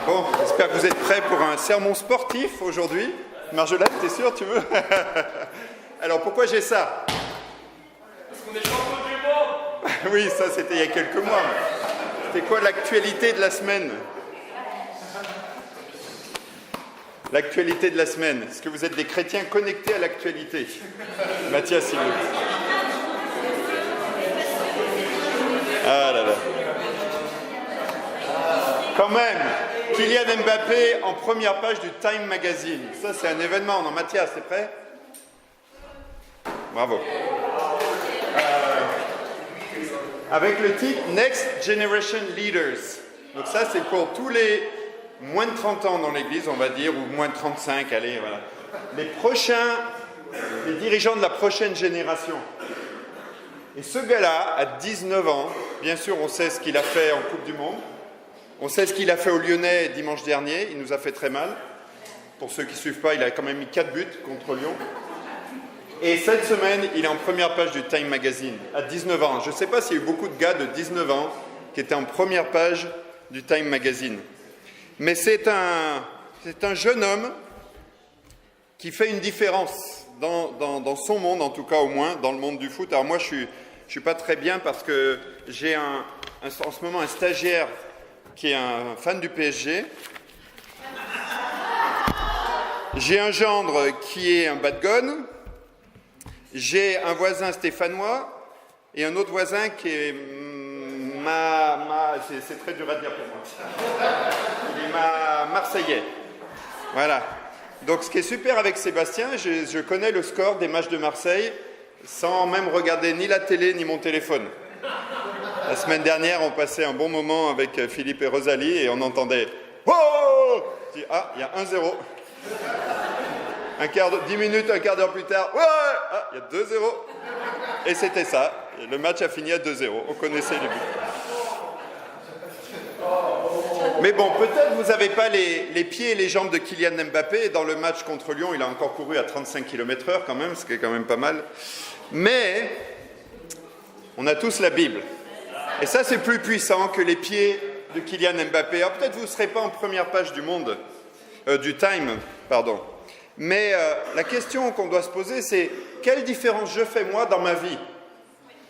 Bon, j'espère que vous êtes prêts pour un sermon sportif aujourd'hui. Marjolaine, t'es sûre, tu veux? Alors, pourquoi j'ai ça? Parce qu'on est champion du monde. Oui, ça c'était il y a quelques mois. C'était quoi l'actualité de la semaine? L'actualité de la semaine. Est-ce que vous êtes des chrétiens connectés à l'actualité? Mathias, s'il vous plaît. Ah là là. Quand même, Kylian Mbappé en première page du Time Magazine. Ça, c'est un événement. Non, Mathias, t'es prêt? Bravo. Avec le titre Next Generation Leaders. Donc ça, c'est pour tous les moins de 30 ans dans l'Église, on va dire, ou moins de 35, allez, voilà. Les dirigeants de la prochaine génération. Et ce gars-là, à 19 ans, bien sûr, on sait ce qu'il a fait en Coupe du Monde. On sait ce qu'il a fait au Lyonnais dimanche dernier. Il nous a fait très mal. Pour ceux qui ne suivent pas, il a quand même mis 4 buts contre Lyon. Et cette semaine, il est en première page du Time Magazine, à 19 ans. Je ne sais pas s'il y a eu beaucoup de gars de 19 ans qui étaient en première page du Time Magazine. Mais c'est un jeune homme qui fait une différence dans son monde, en tout cas au moins, dans le monde du foot. Alors moi, je suis pas très bien parce que j'ai en ce moment un stagiaire qui est un fan du PSG. J'ai un gendre qui est un bad gun. J'ai un voisin stéphanois et un autre voisin qui est c'est très dur à dire pour moi. Il est marseillais. Voilà. Donc ce qui est super avec Sébastien, je connais le score des matchs de Marseille sans même regarder ni la télé ni mon téléphone. La semaine dernière, on passait un bon moment avec Philippe et Rosalie et on entendait « Oh !» Je dis « Ah, il y a 1-0 ». 10 minutes, un quart d'heure plus tard, ouais, ah, il y a 2-0. Et c'était ça. Et le match a fini à 2-0. On connaissait les buts. Mais bon, peut-être vous n'avez pas les pieds et les jambes de Kylian Mbappé. Et dans le match contre Lyon, il a encore couru à 35 km/h quand même, ce qui est quand même pas mal. Mais on a tous la Bible. Et ça, c'est plus puissant que les pieds de Kylian Mbappé. Alors peut-être vous ne serez pas en première page du Time, pardon. Mais la question qu'on doit se poser, c'est quelle différence je fais moi dans ma vie?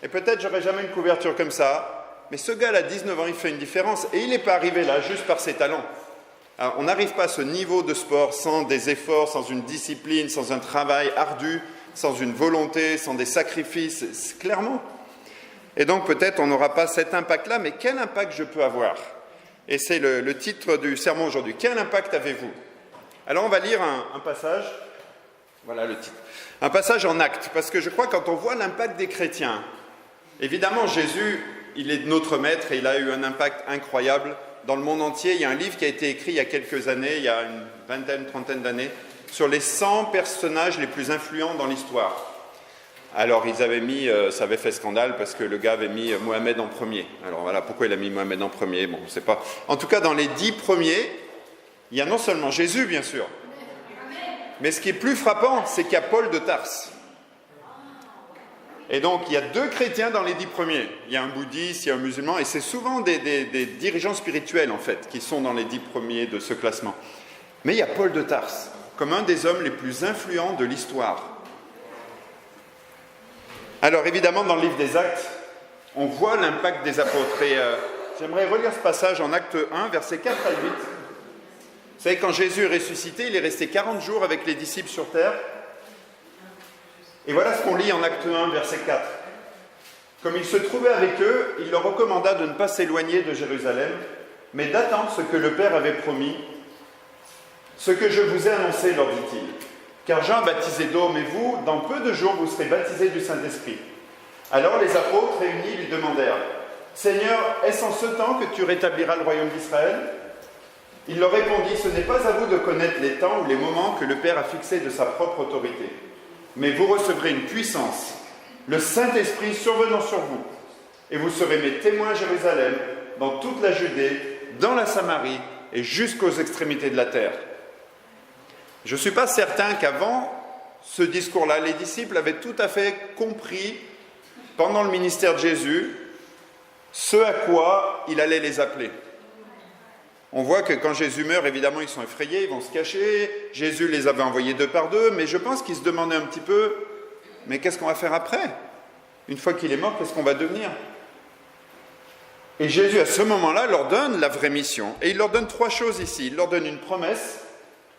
Et peut-être j'aurai jamais une couverture comme ça, mais ce gars-là, 19 ans, il fait une différence et il n'est pas arrivé là juste par ses talents. Alors, on n'arrive pas à ce niveau de sport sans des efforts, sans une discipline, sans un travail ardu, sans une volonté, sans des sacrifices, clairement. Et donc peut-être on n'aura pas cet impact-là, mais quel impact je peux avoir? Et c'est le titre du sermon aujourd'hui. Quel impact avez-vous? Alors on va lire un passage, voilà le titre, un passage en Actes, parce que je crois que quand on voit l'impact des chrétiens, évidemment Jésus, il est notre maître et il a eu un impact incroyable dans le monde entier. Il y a un livre qui a été écrit il y a quelques années, il y a une vingtaine, trentaine d'années, sur les 100 personnages les plus influents dans l'histoire. Alors ils avaient mis, ça avait fait scandale parce que le gars avait mis Mohamed en premier. Alors voilà pourquoi il a mis Mohamed en premier, bon je sais pas. En tout cas dans les 10 premiers, il y a non seulement Jésus, bien sûr, mais ce qui est plus frappant, c'est qu'il y a Paul de Tarse. Et donc, il y a 2 chrétiens dans les 10 premiers. Il y a un bouddhiste, il y a un musulman, et c'est souvent des dirigeants spirituels, en fait, qui sont dans les 10 premiers de ce classement. Mais il y a Paul de Tarse, comme un des hommes les plus influents de l'histoire. Alors, évidemment, dans le livre des Actes, on voit l'impact des apôtres. Et j'aimerais relire ce passage en Acte 1, versets 4 à 8. Vous savez, quand Jésus est ressuscité, il est resté 40 jours avec les disciples sur terre. Et voilà ce qu'on lit en Acte 1, verset 4. Comme il se trouvait avec eux, il leur recommanda de ne pas s'éloigner de Jérusalem, mais d'attendre ce que le Père avait promis. Ce que je vous ai annoncé, leur dit-il. Car Jean baptisait d'eau, mais vous, dans peu de jours, vous serez baptisés du Saint-Esprit. Alors les apôtres réunis lui demandèrent, « Seigneur, est-ce en ce temps que tu rétabliras le royaume d'Israël ?» Il leur répondit, « Ce n'est pas à vous de connaître les temps ou les moments que le Père a fixés de sa propre autorité. Mais vous recevrez une puissance, le Saint-Esprit survenant sur vous. Et vous serez mes témoins à Jérusalem, dans toute la Judée, dans la Samarie et jusqu'aux extrémités de la terre. » Je ne suis pas certain qu'avant ce discours-là, les disciples avaient tout à fait compris, pendant le ministère de Jésus, ce à quoi il allait les appeler. On voit que quand Jésus meurt, évidemment, ils sont effrayés, ils vont se cacher. Jésus les avait envoyés 2 par 2, mais je pense qu'ils se demandaient un petit peu, mais qu'est-ce qu'on va faire après? Une fois qu'il est mort, qu'est-ce qu'on va devenir? Et Jésus, à ce moment-là, leur donne la vraie mission. Et il leur donne 3 choses ici. Il leur donne une promesse,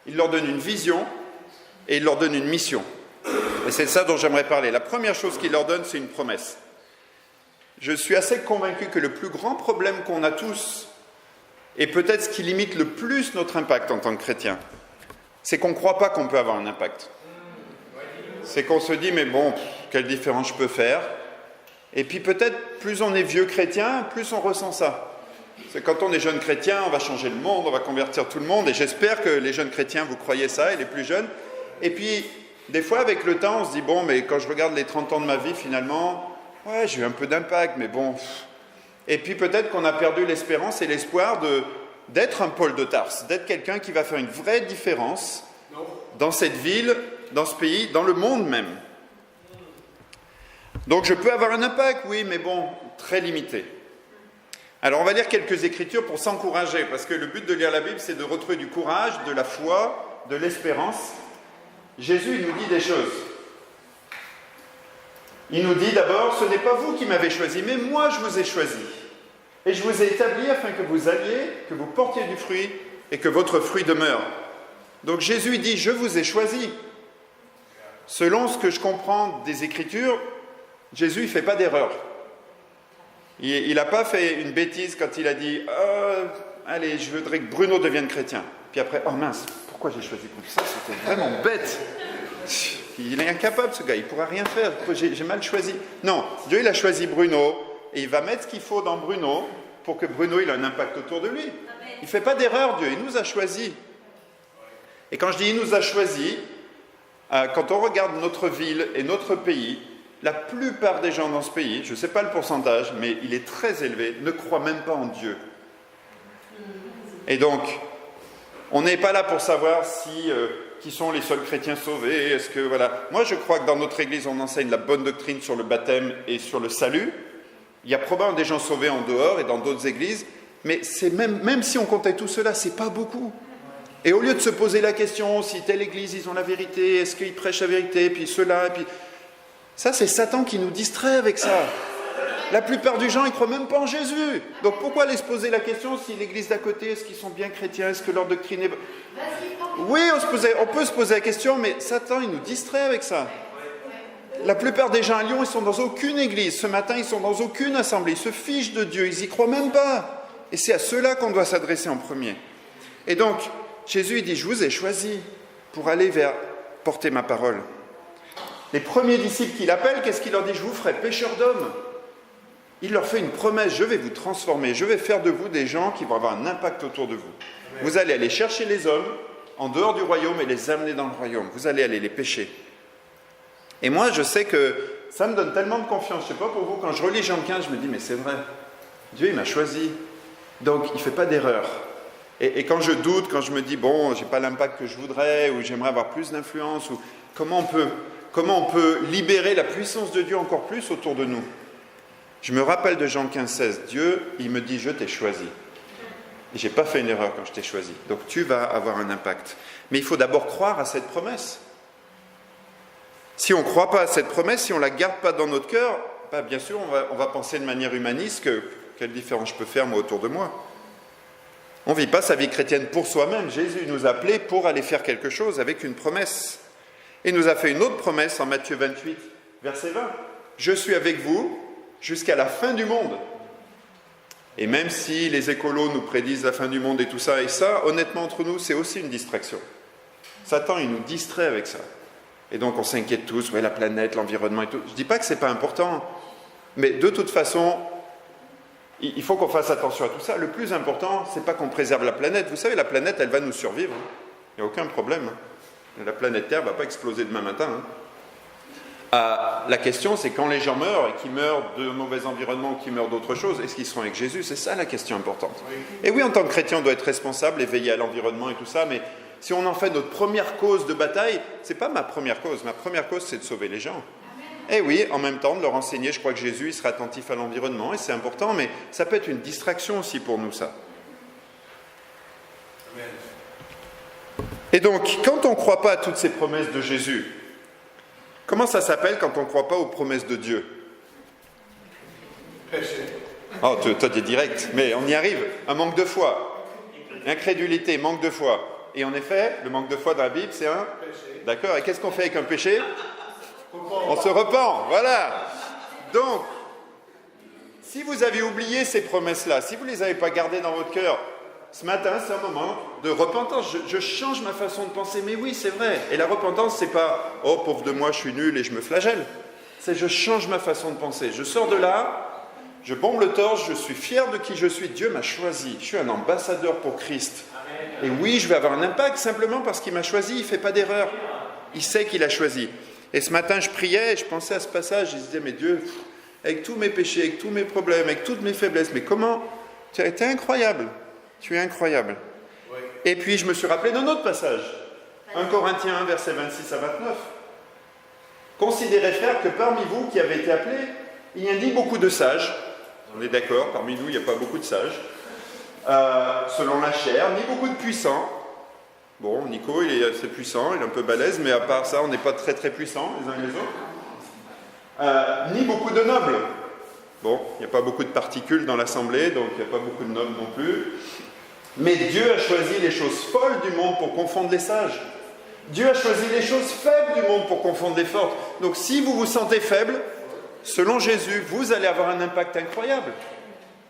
il leur donne une vision, et il leur donne une mission. Et c'est ça dont j'aimerais parler. La première chose qu'il leur donne, c'est une promesse. Je suis assez convaincu que le plus grand problème qu'on a tous, et peut-être ce qui limite le plus notre impact en tant que chrétien, c'est qu'on ne croit pas qu'on peut avoir un impact. C'est qu'on se dit, mais bon, quelle différence je peux faire? Et puis peut-être, plus on est vieux chrétien, plus on ressent ça. C'est quand on est jeune chrétien, on va changer le monde, on va convertir tout le monde, et j'espère que les jeunes chrétiens, vous croyez ça, et les plus jeunes. Et puis, des fois, avec le temps, on se dit, bon, mais quand je regarde les 30 ans de ma vie, finalement, ouais, j'ai eu un peu d'impact, mais bon... Et puis peut-être qu'on a perdu l'espérance et l'espoir d'être un Paul de Tarse, d'être quelqu'un qui va faire une vraie différence dans cette ville, dans ce pays, dans le monde même. Donc je peux avoir un impact, oui, mais bon, très limité. Alors on va lire quelques écritures pour s'encourager, parce que le but de lire la Bible, c'est de retrouver du courage, de la foi, de l'espérance. Jésus, il nous dit des choses. Il nous dit d'abord, ce n'est pas vous qui m'avez choisi, mais moi je vous ai choisi. Et je vous ai établi afin que vous alliez, que vous portiez du fruit et que votre fruit demeure. Donc Jésus dit, je vous ai choisi. Selon ce que je comprends des Écritures, Jésus ne fait pas d'erreur. Il n'a pas fait une bêtise quand il a dit, allez, je voudrais que Bruno devienne chrétien. Puis après, oh mince, pourquoi j'ai choisi comme ça? C'était vraiment bête. Il est incapable, ce gars, il ne pourra rien faire, j'ai mal choisi. Non, Dieu, il a choisi Bruno, et il va mettre ce qu'il faut dans Bruno, pour que Bruno, il ait un impact autour de lui. Il ne fait pas d'erreur, Dieu, il nous a choisis. Et quand je dis « il nous a choisis », quand on regarde notre ville et notre pays, la plupart des gens dans ce pays, je ne sais pas le pourcentage, mais il est très élevé, ne croient même pas en Dieu. Et donc, on n'est pas là pour savoir si... qui sont les seuls chrétiens sauvés, est-ce que, voilà. Moi, je crois que dans notre Église, on enseigne la bonne doctrine sur le baptême et sur le salut. Il y a probablement des gens sauvés en dehors et dans d'autres églises, mais c'est même si on comptait tout cela, c'est pas beaucoup. Et au lieu de se poser la question, si telle église, ils ont la vérité, est-ce qu'ils prêchent la vérité, puis cela, et puis... Ça, c'est Satan qui nous distrait avec ça. La plupart des gens, ils ne croient même pas en Jésus. Donc pourquoi aller se poser la question si l'église d'à côté, est-ce qu'ils sont bien chrétiens, est-ce que leur doctrine est... Oui, on peut se poser la question, mais Satan, il nous distrait avec ça. La plupart des gens à Lyon, ils sont dans aucune église. Ce matin, ils sont dans aucune assemblée. Ils se fichent de Dieu, ils n'y croient même pas. Et c'est à ceux-là qu'on doit s'adresser en premier. Et donc, Jésus, il dit, je vous ai choisi pour aller vers porter ma parole. Les premiers disciples qu'il appelle, qu'est-ce qu'il leur dit? Je vous ferai pécheurs d'hommes. Il leur fait une promesse, je vais vous transformer, je vais faire de vous des gens qui vont avoir un impact autour de vous. Vous allez aller chercher les hommes en dehors du royaume et les amener dans le royaume. Vous allez aller les pêcher. Et moi, je sais que ça me donne tellement de confiance. Je ne sais pas pour vous, quand je relis Jean 15, je me dis, mais c'est vrai, Dieu, il m'a choisi. Donc, il ne fait pas d'erreur. Et quand je doute, quand je me dis, bon, je n'ai pas l'impact que je voudrais, ou j'aimerais avoir plus d'influence, ou comment on peut libérer la puissance de Dieu encore plus autour de nous? Je me rappelle de Jean 15, 16. Dieu, il me dit, je t'ai choisi. Et je n'ai pas fait une erreur quand je t'ai choisi. Donc tu vas avoir un impact. Mais il faut d'abord croire à cette promesse. Si on ne croit pas à cette promesse, si on ne la garde pas dans notre cœur, bah bien sûr, on va penser de manière humaniste que quelle différence je peux faire moi autour de moi. On ne vit pas sa vie chrétienne pour soi-même. Jésus nous a appelés pour aller faire quelque chose avec une promesse. Et il nous a fait une autre promesse en Matthieu 28, verset 20. Je suis avec vous jusqu'à la fin du monde. Et même si les écolos nous prédisent la fin du monde et tout ça, et ça, honnêtement, entre nous, c'est aussi une distraction. Satan, il nous distrait avec ça. Et donc, on s'inquiète tous, ouais, la planète, l'environnement et tout. Je ne dis pas que ce n'est pas important, mais de toute façon, il faut qu'on fasse attention à tout ça. Le plus important, ce n'est pas qu'on préserve la planète. Vous savez, la planète, elle va nous survivre. Il n'y a aucun problème. La planète Terre ne va pas exploser demain matin. La question, c'est quand les gens meurent, et qu'ils meurent de mauvais environnements ou qu'ils meurent d'autre chose, est-ce qu'ils seront avec Jésus? C'est ça la question importante. Et oui, en tant que chrétien, on doit être responsable et veiller à l'environnement et tout ça, mais si on en fait notre première cause de bataille, ce n'est pas ma première cause. Ma première cause, c'est de sauver les gens. Et oui, en même temps, de leur enseigner, je crois que Jésus, il sera attentif à l'environnement, et c'est important, mais ça peut être une distraction aussi pour nous, ça. Et donc, quand on ne croit pas à toutes ces promesses de Jésus, comment ça s'appelle quand on ne croit pas aux promesses de Dieu? Péché. Oh, toi, tu es direct, mais on y arrive. Un manque de foi. Incrédulité, manque de foi. Et en effet, le manque de foi dans la Bible, c'est un Péché. D'accord. Et qu'est-ce qu'on fait avec un péché? On se repent. Voilà. Donc, si vous avez oublié ces promesses-là, si vous ne les avez pas gardées dans votre cœur, ce matin, c'est un moment de repentance. Je change ma façon de penser. Mais oui, c'est vrai. Et la repentance, c'est pas « Oh, pauvre de moi, je suis nul et je me flagelle ». C'est je change ma façon de penser. Je sors de là, je bombe le torse, je suis fier de qui je suis. Dieu m'a choisi. Je suis un ambassadeur pour Christ. Et oui, je vais avoir un impact simplement parce qu'il m'a choisi. Il ne fait pas d'erreur. Il sait qu'il a choisi. Et ce matin, je priais et je pensais à ce passage. Je disais, mais Dieu, avec tous mes péchés, avec tous mes problèmes, avec toutes mes faiblesses, mais comment? Tu as été incroyable. Tu es incroyable. Oui. Et puis, je me suis rappelé d'un autre passage. 1 Corinthiens 1, versets 26 à 29. Considérez, frères, que parmi vous qui avez été appelés, il n'y a ni beaucoup de sages, on est d'accord, parmi nous, il n'y a pas beaucoup de sages, selon la chair, ni beaucoup de puissants. Bon, Nico, il est assez puissant, il est un peu balèze, mais à part ça, on n'est pas très très puissants les uns les autres. Ni beaucoup de nobles. Bon, il n'y a pas beaucoup de particules dans l'assemblée, donc il n'y a pas beaucoup de nobles non plus. Mais Dieu a choisi les choses folles du monde pour confondre les sages. Dieu a choisi les choses faibles du monde pour confondre les fortes. Donc si vous vous sentez faible, selon Jésus, vous allez avoir un impact incroyable.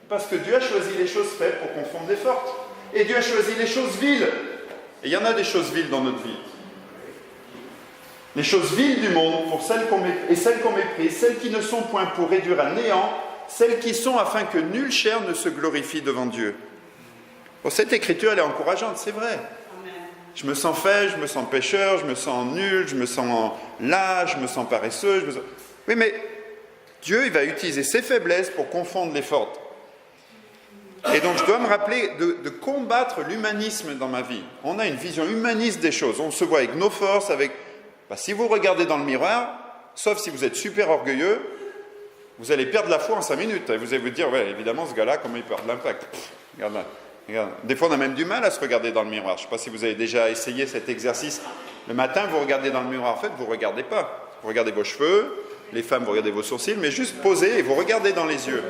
Parce que Dieu a choisi les choses faibles pour confondre les fortes. Et Dieu a choisi les choses viles. Et il y en a des choses viles dans notre vie. Les choses viles du monde, pour celles qu'on méprise, celles qui ne sont point pour réduire à néant, celles qui sont afin que nulle chair ne se glorifie devant Dieu. Bon, cette écriture, elle est encourageante, c'est vrai. Je me sens faible, je me sens pécheur, je me sens nul, je me sens lâche, je me sens paresseux. Oui, mais Dieu, il va utiliser ses faiblesses pour confondre les fortes. Et donc, je dois me rappeler de combattre l'humanisme dans ma vie. On a une vision humaniste des choses. On se voit avec nos forces, avec... si vous regardez dans le miroir, sauf si vous êtes super orgueilleux, vous allez perdre la foi en 5 minutes. Vous allez vous dire, ouais, évidemment, ce gars-là, comment il peut avoir de l'impact? Regarde là. Regarde. Des fois, on a même du mal à se regarder dans le miroir. Je ne sais pas si vous avez déjà essayé cet exercice. Le matin, vous regardez dans le miroir. En fait, vous ne regardez pas. Vous regardez vos cheveux, les femmes, vous regardez vos sourcils, mais juste posez et vous regardez dans les yeux.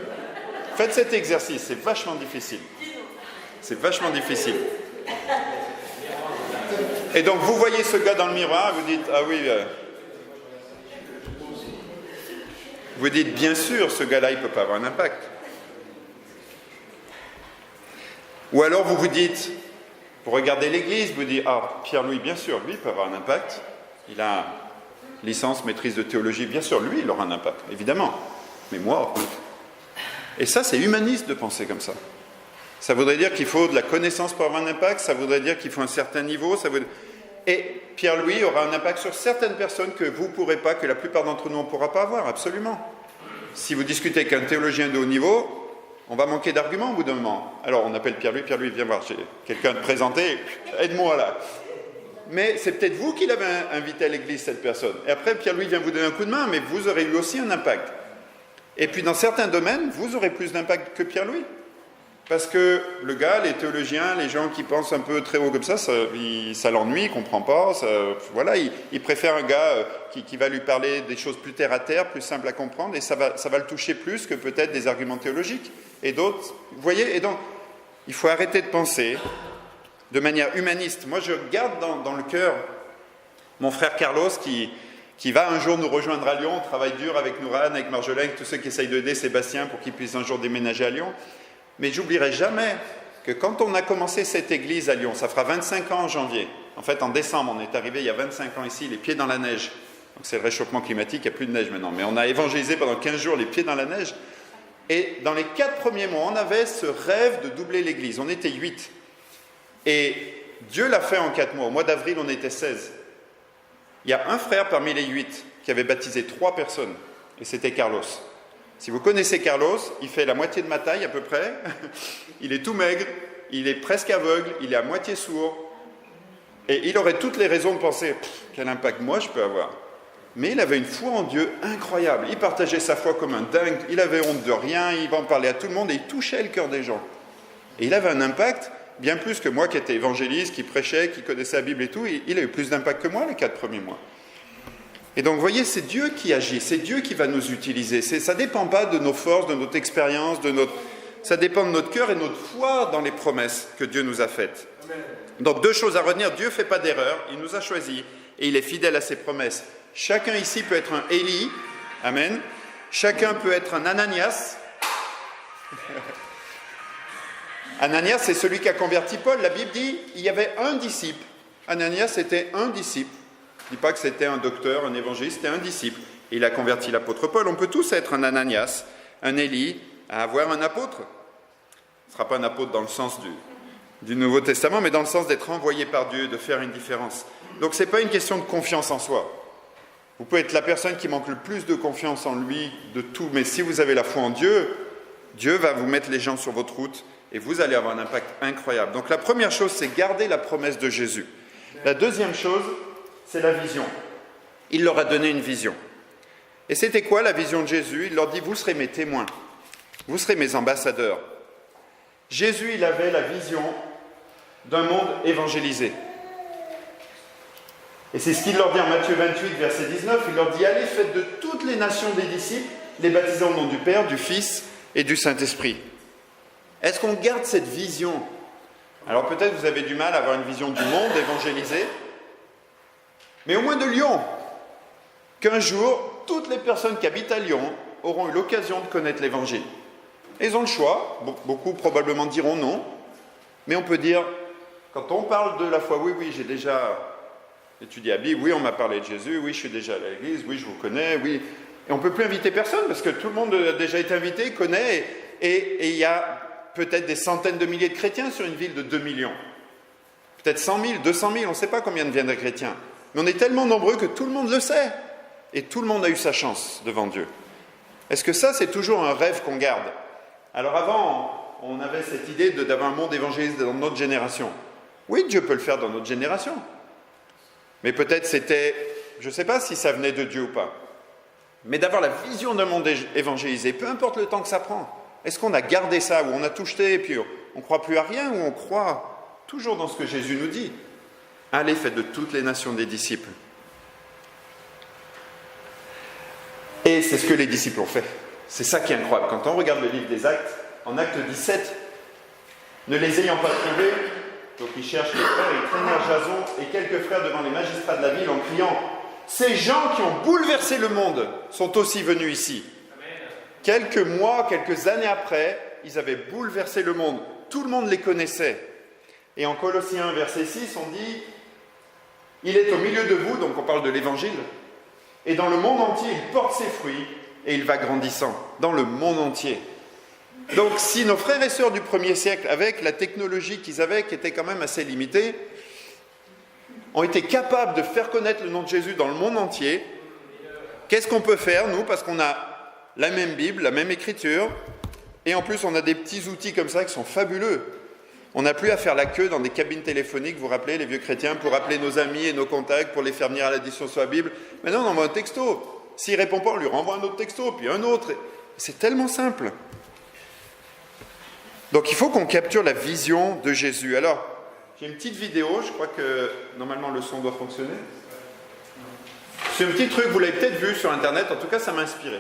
Faites cet exercice, c'est vachement difficile. C'est vachement difficile. Et donc, vous voyez ce gars dans le miroir, vous dites, ah oui, vous dites, bien sûr, ce gars-là, il ne peut pas avoir un impact. Ou alors vous vous dites, vous regardez l'église, vous dites, ah, Pierre-Louis, bien sûr, lui, il peut avoir un impact. Il a licence, maîtrise de théologie, bien sûr, lui, il aura un impact, évidemment. Mais moi... Et ça, c'est humaniste de penser comme ça. Ça voudrait dire qu'il faut de la connaissance pour avoir un impact, ça voudrait dire qu'il faut un certain niveau, Et Pierre-Louis aura un impact sur certaines personnes que vous ne pourrez pas, que la plupart d'entre nous, on ne pourra pas avoir, absolument. Si vous discutez avec un théologien de haut niveau, on va manquer d'arguments au bout d'un moment. Alors on appelle Pierre-Louis, Pierre-Louis, viens voir, j'ai quelqu'un de présenté, aide-moi là. Mais c'est peut-être vous qui l'avez invité à l'église, cette personne. Et après, Pierre-Louis vient vous donner un coup de main, mais vous aurez eu aussi un impact. Et puis dans certains domaines, vous aurez plus d'impact que Pierre-Louis. Parce que le gars, les théologiens, les gens qui pensent un peu très haut comme ça l'ennuie, il ne comprend pas. Voilà, il préfère un gars qui va lui parler des choses plus terre à terre, plus simples à comprendre, et ça va le toucher plus que peut-être des arguments théologiques. Et d'autres, vous voyez, et donc, il faut arrêter de penser de manière humaniste. Moi, je garde dans le cœur mon frère Carlos qui va un jour nous rejoindre à Lyon. On travaille dur avec Nouran, avec Marjolaine, avec tous ceux qui essayent d'aider Sébastien pour qu'il puisse un jour déménager à Lyon. Mais j'oublierai jamais que quand on a commencé cette église à Lyon, ça fera 25 ans en janvier. En fait, en décembre, on est arrivé il y a 25 ans ici, les pieds dans la neige. Donc c'est le réchauffement climatique, il n'y a plus de neige maintenant. Mais on a évangélisé pendant 15 jours les pieds dans la neige. Et dans les 4 premiers mois, on avait ce rêve de doubler l'église. On était 8. Et Dieu l'a fait en 4 mois. Au mois d'avril, on était 16. Il y a un frère parmi les 8 qui avait baptisé 3 personnes. Et c'était Carlos. Si vous connaissez Carlos, il fait la moitié de ma taille à peu près. Il est tout maigre, il est presque aveugle, il est à moitié sourd. Et il aurait toutes les raisons de penser, quel impact moi je peux avoir. Mais il avait une foi en Dieu incroyable. Il partageait sa foi comme un dingue, il avait honte de rien, il en parlait à tout le monde et il touchait le cœur des gens. Et il avait un impact. bien plus que moi qui étais évangéliste, qui prêchait, qui connaissait la Bible et tout. Il a eu plus d'impact que moi les 4 premiers mois. Et donc, vous voyez, c'est Dieu qui agit, c'est Dieu qui va nous utiliser. Ça ne dépend pas de nos forces, de notre expérience, ça dépend de notre cœur et de notre foi dans les promesses que Dieu nous a faites. Donc, 2 choses à retenir. Dieu ne fait pas d'erreur, il nous a choisis et il est fidèle à ses promesses. Chacun ici peut être un Élie, amen. Chacun peut être un Ananias. Ananias, c'est celui qui a converti Paul. La Bible dit il y avait un disciple. Ananias était un disciple. Je ne dis pas que c'était un docteur, un évangéliste, c'était un disciple. Et il a converti l'apôtre Paul. On peut tous être un Ananias, un Élie, à avoir un apôtre. Ce ne sera pas un apôtre dans le sens du Nouveau Testament, mais dans le sens d'être envoyé par Dieu, de faire une différence. Donc ce n'est pas une question de confiance en soi. Vous pouvez être la personne qui manque le plus de confiance en lui, de tout, mais si vous avez la foi en Dieu, Dieu va vous mettre les gens sur votre route et vous allez avoir un impact incroyable. Donc la première chose, c'est garder la promesse de Jésus. La deuxième chose, c'est la vision. Il leur a donné une vision. Et c'était quoi la vision de Jésus? Il leur dit, vous serez mes témoins, vous serez mes ambassadeurs. Jésus, il avait la vision d'un monde évangélisé. Et c'est ce qu'il leur dit en Matthieu 28, verset 19. Il leur dit, allez, faites de toutes les nations des disciples, les baptisant au nom du Père, du Fils et du Saint-Esprit. Est-ce qu'on garde cette vision? Alors peut-être vous avez du mal à avoir une vision du monde évangélisé, mais au moins de Lyon, qu'un jour, toutes les personnes qui habitent à Lyon auront eu l'occasion de connaître l'Évangile. Ils ont le choix, beaucoup probablement diront non, mais on peut dire, quand on parle de la foi, oui, j'ai déjà étudié la Bible, oui, on m'a parlé de Jésus, oui, je suis déjà à l'église, oui, je vous connais, oui. Et on ne peut plus inviter personne, parce que tout le monde a déjà été invité, connaît, et il y a peut-être des centaines de milliers de chrétiens sur une ville de 2 millions. Peut-être 100 000, 200 000, on ne sait pas combien deviennent des chrétiens. Mais on est tellement nombreux que tout le monde le sait. Et tout le monde a eu sa chance devant Dieu. Est-ce que ça, c'est toujours un rêve qu'on garde? Alors avant, on avait cette idée d'avoir un monde évangéliste dans notre génération. Oui, Dieu peut le faire dans notre génération. Mais peut-être c'était, je ne sais pas si ça venait de Dieu ou pas. Mais d'avoir la vision d'un monde évangélisé, peu importe le temps que ça prend. Est-ce qu'on a gardé ça, ou on a tout jeté, et puis on ne croit plus à rien, ou on croit toujours dans ce que Jésus nous dit? Allez, faites de toutes les nations des disciples. Et c'est ce que les disciples ont fait. C'est ça qui est incroyable. Quand on regarde le livre des Actes, en Acte 17, ne les ayant pas trouvés, donc ils cherchent les frères, ils traînèrent Jason et quelques frères devant les magistrats de la ville en criant « Ces gens qui ont bouleversé le monde sont aussi venus ici. » Quelques mois, quelques années après, ils avaient bouleversé le monde. Tout le monde les connaissait. Et en Colossiens, verset 6, on dit « Il est au milieu de vous », donc on parle de l'Évangile, « et dans le monde entier, il porte ses fruits et il va grandissant. » Dans le monde entier. Donc si nos frères et sœurs du 1er siècle, avec la technologie qu'ils avaient, qui était quand même assez limitée, ont été capables de faire connaître le nom de Jésus dans le monde entier, qu'est-ce qu'on peut faire, nous, parce qu'on a la même Bible, la même écriture, et en plus on a des petits outils comme ça qui sont fabuleux. On n'a plus à faire la queue dans des cabines téléphoniques, vous vous rappelez, les vieux chrétiens, pour appeler nos amis et nos contacts, pour les faire venir à l'addition sur la Bible. Maintenant, on envoie un texto. S'il ne répond pas, on lui renvoie un autre texto, puis un autre. C'est tellement simple. Donc il faut qu'on capture la vision de Jésus. Alors, j'ai une petite vidéo, je crois que normalement le son doit fonctionner. C'est un petit truc, vous l'avez peut-être vu sur Internet, en tout cas ça m'a inspiré.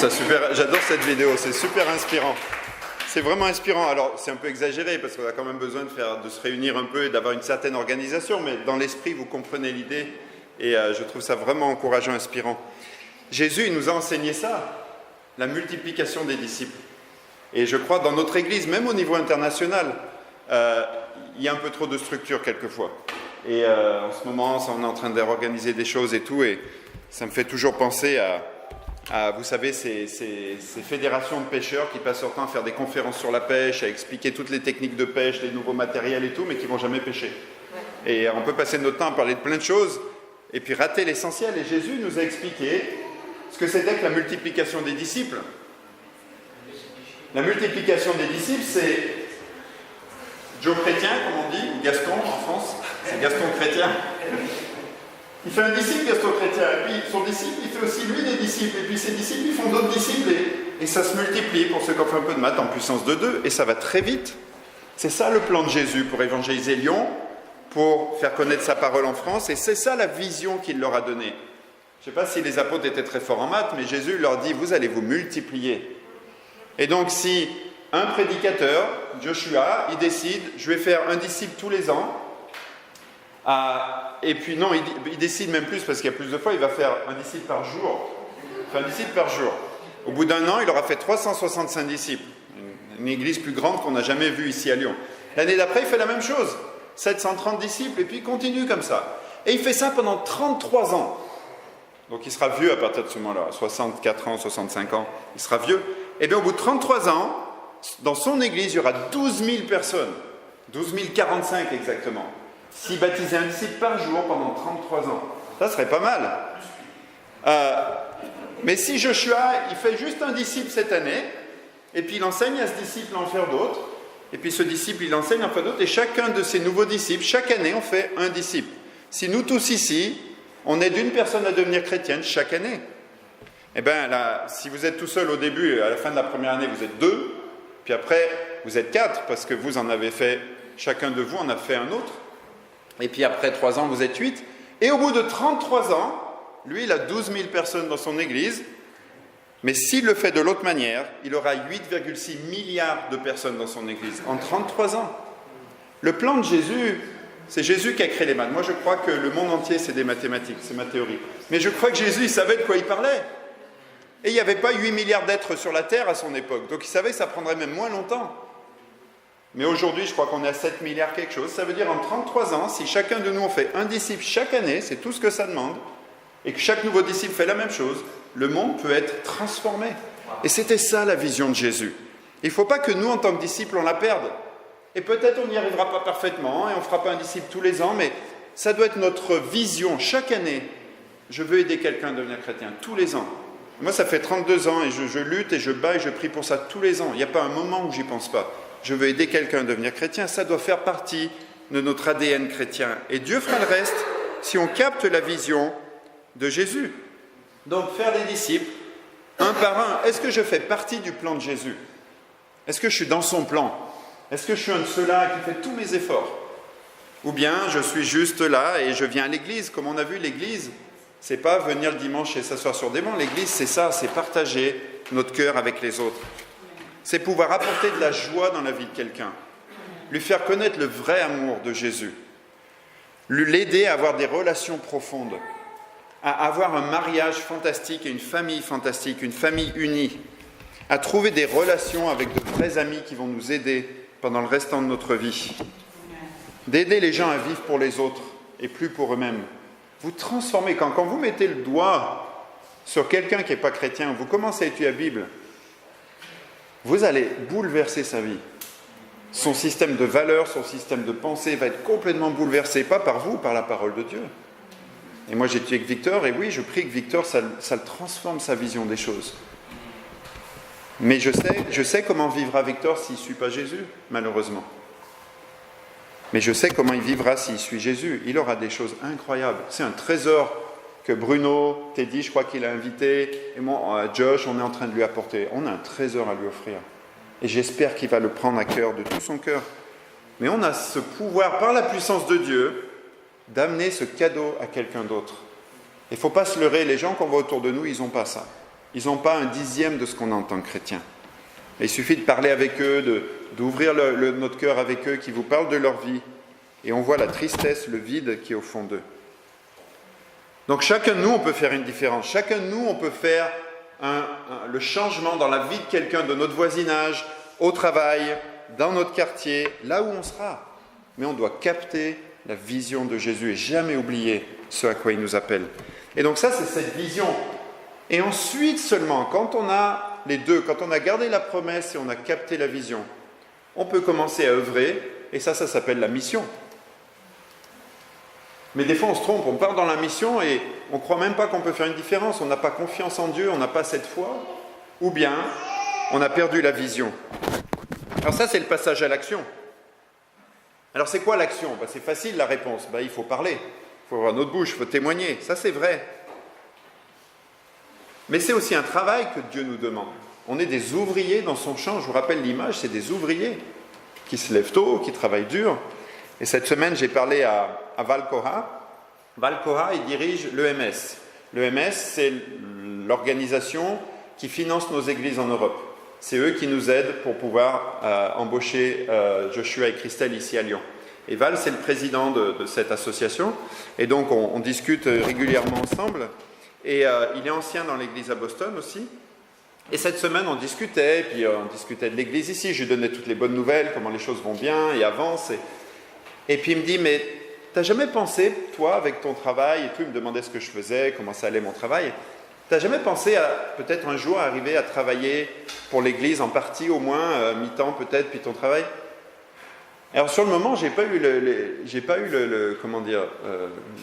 ça super, j'adore cette vidéo, c'est super inspirant. C'est vraiment inspirant. Alors, c'est un peu exagéré parce qu'on a quand même besoin de se réunir un peu et d'avoir une certaine organisation, mais dans l'esprit, vous comprenez l'idée et je trouve ça vraiment encourageant, inspirant. Jésus, il nous a enseigné ça, la multiplication des disciples. Et je crois dans notre Église, même au niveau international, il y a un peu trop de structure quelquefois. Et en ce moment, on est en train d'organiser des choses et tout, et ça me fait toujours penser à vous savez, ces fédérations de pêcheurs qui passent leur temps à faire des conférences sur la pêche, à expliquer toutes les techniques de pêche, les nouveaux matériels et tout, mais qui ne vont jamais pêcher. Et on peut passer notre temps à parler de plein de choses, et puis rater l'essentiel. Et Jésus nous a expliqué ce que c'était que la multiplication des disciples. La multiplication des disciples, c'est Joe Chrétien, comme on dit, ou Gaston en France, c'est Gaston Chrétien. Il fait un disciple, Gaston Chrétien, et puis son disciple, il fait aussi lui des disciples, et puis ses disciples, ils font d'autres disciples, et ça se multiplie pour ceux qui ont fait un peu de maths en puissance de 2, et ça va très vite. C'est ça le plan de Jésus pour évangéliser Lyon, pour faire connaître sa parole en France, et c'est ça la vision qu'il leur a donnée. Je ne sais pas si les apôtres étaient très forts en maths, mais Jésus leur dit, vous allez vous multiplier. Et donc si un prédicateur, Joshua, il décide, je vais faire un disciple tous les ans, et puis non, il décide même plus, parce qu'il y a plus de fois, il va faire un disciple par jour. Il fait un disciple par jour. Au bout d'un an, il aura fait 365 disciples. Une église plus grande qu'on n'a jamais vue ici à Lyon. L'année d'après, il fait la même chose. 730 disciples, et puis il continue comme ça. Et il fait ça pendant 33 ans. Donc il sera vieux à partir de ce moment-là, 64 ans, 65 ans, il sera vieux. Et bien au bout de 33 ans, dans son église, il y aura 12 000 personnes. 12 045 exactement. S'il baptisait un disciple par jour pendant 33 ans. Ça serait pas mal. Mais si Joshua, il fait juste un disciple cette année, et puis il enseigne à ce disciple à en faire d'autres, et puis ce disciple, il enseigne à en faire d'autres, et chacun de ces nouveaux disciples, chaque année, on fait un disciple. Si nous tous ici, on aide une personne à devenir chrétienne chaque année, eh bien là, si vous êtes tout seul au début, à la fin de la première année, vous êtes 2, puis après, vous êtes 4, parce que vous en avez fait, chacun de vous en a fait un autre. Et puis après 3 ans, vous êtes 8. Et au bout de 33 ans, lui, il a 12 000 personnes dans son église. Mais s'il le fait de l'autre manière, il aura 8,6 milliards de personnes dans son église en 33 ans. Le plan de Jésus, c'est Jésus qui a créé les maths. Moi, je crois que le monde entier, c'est des mathématiques, c'est ma théorie. Mais je crois que Jésus, il savait de quoi il parlait. Et il n'y avait pas 8 milliards d'êtres sur la Terre à son époque. Donc il savait que ça prendrait même moins longtemps. Mais aujourd'hui, je crois qu'on est à 7 milliards quelque chose. Ça veut dire en 33 ans, si chacun de nous en fait un disciple chaque année, c'est tout ce que ça demande, et que chaque nouveau disciple fait la même chose, le monde peut être transformé. Et c'était ça la vision de Jésus. Il ne faut pas que nous, en tant que disciples, on la perde. Et peut-être on n'y arrivera pas parfaitement, et on ne fera pas un disciple tous les ans, mais ça doit être notre vision. Chaque année, je veux aider quelqu'un à devenir chrétien, tous les ans. Moi, ça fait 32 ans, et je lutte, et je bats, et je prie pour ça tous les ans. Il n'y a pas un moment où j'y pense pas. Je veux aider quelqu'un à devenir chrétien, ça doit faire partie de notre ADN chrétien. Et Dieu fera le reste si on capte la vision de Jésus. Donc faire des disciples, un par un. Est-ce que je fais partie du plan de Jésus? Est-ce que je suis dans son plan? Est-ce que je suis un de ceux-là qui fait tous mes efforts? Ou bien je suis juste là et je viens à l'église. Comme on a vu, l'église, c'est pas venir le dimanche et s'asseoir sur des bancs. L'église, c'est ça, c'est partager notre cœur avec les autres. C'est pouvoir apporter de la joie dans la vie de quelqu'un, lui faire connaître le vrai amour de Jésus, l'aider à avoir des relations profondes, à avoir un mariage fantastique et une famille fantastique, une famille unie, à trouver des relations avec de vrais amis qui vont nous aider pendant le restant de notre vie, d'aider les gens à vivre pour les autres et plus pour eux-mêmes. Vous transformez, quand vous mettez le doigt sur quelqu'un qui n'est pas chrétien, vous commencez à étudier la Bible, vous allez bouleverser sa vie. Son système de valeurs, son système de pensée va être complètement bouleversé, pas par vous, par la parole de Dieu. Et moi j'étudie avec Victor, et oui, je prie que Victor, ça le transforme sa vision des choses. Mais je sais comment vivra Victor s'il ne suit pas Jésus, malheureusement. Mais je sais comment il vivra s'il suit Jésus. Il aura des choses incroyables. C'est un trésor que Bruno, Teddy, je crois qu'il a invité, et moi, Josh, on est en train de lui apporter. On a un trésor à lui offrir. Et j'espère qu'il va le prendre à cœur, de tout son cœur. Mais on a ce pouvoir, par la puissance de Dieu, d'amener ce cadeau à quelqu'un d'autre. Il ne faut pas se leurrer, les gens qu'on voit autour de nous, ils n'ont pas ça. Ils n'ont pas un dixième de ce qu'on a en tant que chrétien. Il suffit de parler avec eux, d'ouvrir notre cœur avec eux, qui vous parlent de leur vie. Et on voit la tristesse, le vide qui est au fond d'eux. Donc chacun de nous, on peut faire une différence. Chacun de nous, on peut faire le changement dans la vie de quelqu'un, de notre voisinage, au travail, dans notre quartier, là où on sera. Mais on doit capter la vision de Jésus et jamais oublier ce à quoi il nous appelle. Et donc ça, c'est cette vision. Et ensuite seulement, quand on a les deux, quand on a gardé la promesse et on a capté la vision, on peut commencer à œuvrer, et ça s'appelle la mission. Mais des fois, on se trompe, on part dans la mission et on ne croit même pas qu'on peut faire une différence. On n'a pas confiance en Dieu, on n'a pas cette foi. Ou bien, on a perdu la vision. Alors ça, c'est le passage à l'action. Alors c'est quoi l'action ? C'est facile la réponse. Il faut parler, il faut avoir notre bouche, il faut témoigner. Ça, c'est vrai. Mais c'est aussi un travail que Dieu nous demande. On est des ouvriers dans son champ. Je vous rappelle l'image, c'est des ouvriers qui se lèvent tôt, qui travaillent dur. Et cette semaine, j'ai parlé à Val Korah. Val Korah, il dirige l'EMS. L'EMS, c'est l'organisation qui finance nos églises en Europe. C'est eux qui nous aident pour pouvoir embaucher Joshua et Christelle ici à Lyon. Et Val, c'est le président de cette association. Et donc, on discute régulièrement ensemble. Et il est ancien dans l'église à Boston aussi. Et cette semaine, on discutait de l'église ici. Je lui donnais toutes les bonnes nouvelles, comment les choses vont bien et avancent. Et puis il me dit, mais t'as jamais pensé, toi, avec ton travail, et tout, il me demandait ce que je faisais, comment ça allait mon travail, t'as jamais pensé à peut-être un jour arriver à travailler pour l'église en partie au moins, mi-temps peut-être, puis ton travail ? Alors sur le moment, j'ai pas eu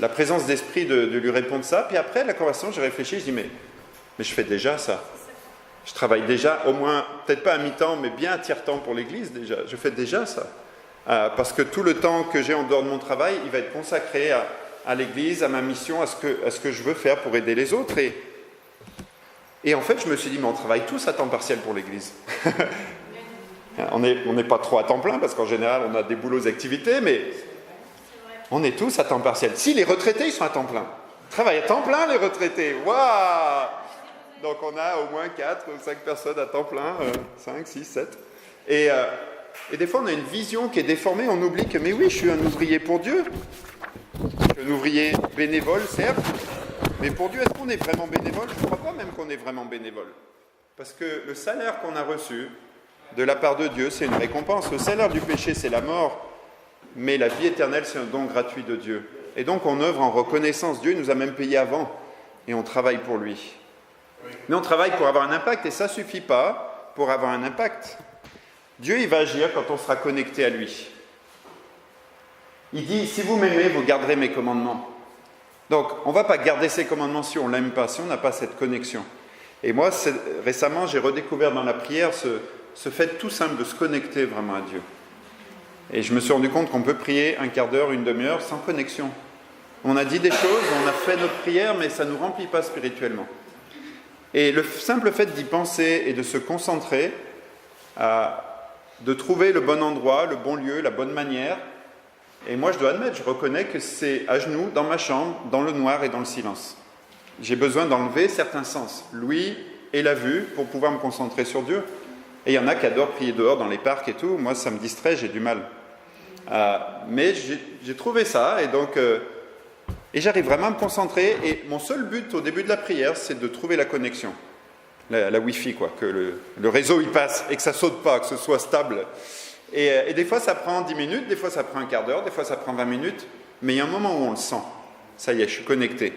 la présence d'esprit de lui répondre ça. Puis après la conversation, j'ai réfléchi, je dis mais je fais déjà ça. Je travaille déjà, au moins, peut-être pas à mi-temps, mais bien à tiers-temps pour l'église déjà. Je fais déjà ça. Parce que tout le temps que j'ai en dehors de mon travail, il va être consacré à l'église, à ma mission, à ce que je veux faire pour aider les autres. Et en fait, je me suis dit, mais on travaille tous à temps partiel pour l'église. On n'est pas trop à temps plein, parce qu'en général, on a des boulots d'activité, mais on est tous à temps partiel. Si, les retraités, ils sont à temps plein. Ils travaillent à temps plein, les retraités. Waouh! Donc, on a au moins 4 ou 5 personnes à temps plein, 5, 6, 7. Et des fois, on a une vision qui est déformée, on oublie que, mais oui, je suis un ouvrier pour Dieu. Je suis un ouvrier bénévole, certes, mais pour Dieu, est-ce qu'on est vraiment bénévole ? Je ne crois pas même qu'on est vraiment bénévole. Parce que le salaire qu'on a reçu de la part de Dieu, c'est une récompense. Le salaire du péché, c'est la mort, mais la vie éternelle, c'est un don gratuit de Dieu. Et donc, on œuvre en reconnaissance. Dieu nous a même payé avant, et on travaille pour lui. Mais on travaille pour avoir un impact, et ça ne suffit pas pour avoir un impact. Dieu, il va agir quand on sera connecté à lui. Il dit, si vous m'aimez, vous garderez mes commandements. Donc, on ne va pas garder ses commandements si on ne l'aime pas, si on n'a pas cette connexion. Et moi, récemment, j'ai redécouvert dans la prière ce fait tout simple de se connecter vraiment à Dieu. Et je me suis rendu compte qu'on peut prier un quart d'heure, une demi-heure sans connexion. On a dit des choses, on a fait notre prière, mais ça ne nous remplit pas spirituellement. Et le simple fait d'y penser et de se concentrer, de trouver le bon endroit, le bon lieu, la bonne manière. Et moi, je dois admettre, je reconnais que c'est à genoux, dans ma chambre, dans le noir et dans le silence. J'ai besoin d'enlever certains sens, l'ouïe et la vue, pour pouvoir me concentrer sur Dieu. Et il y en a qui adorent prier dehors, dans les parcs et tout. Moi, ça me distrait, j'ai du mal. Mais j'ai trouvé ça, et donc... et j'arrive vraiment à me concentrer. Et mon seul but au début de la prière, c'est de trouver la connexion. La Wi-Fi, quoi, que le réseau il passe et que ça saute pas, que ce soit stable. Et des fois ça prend 10 minutes, des fois ça prend un quart d'heure, des fois ça prend 20 minutes, mais il y a un moment où on le sent. Ça y est, je suis connecté.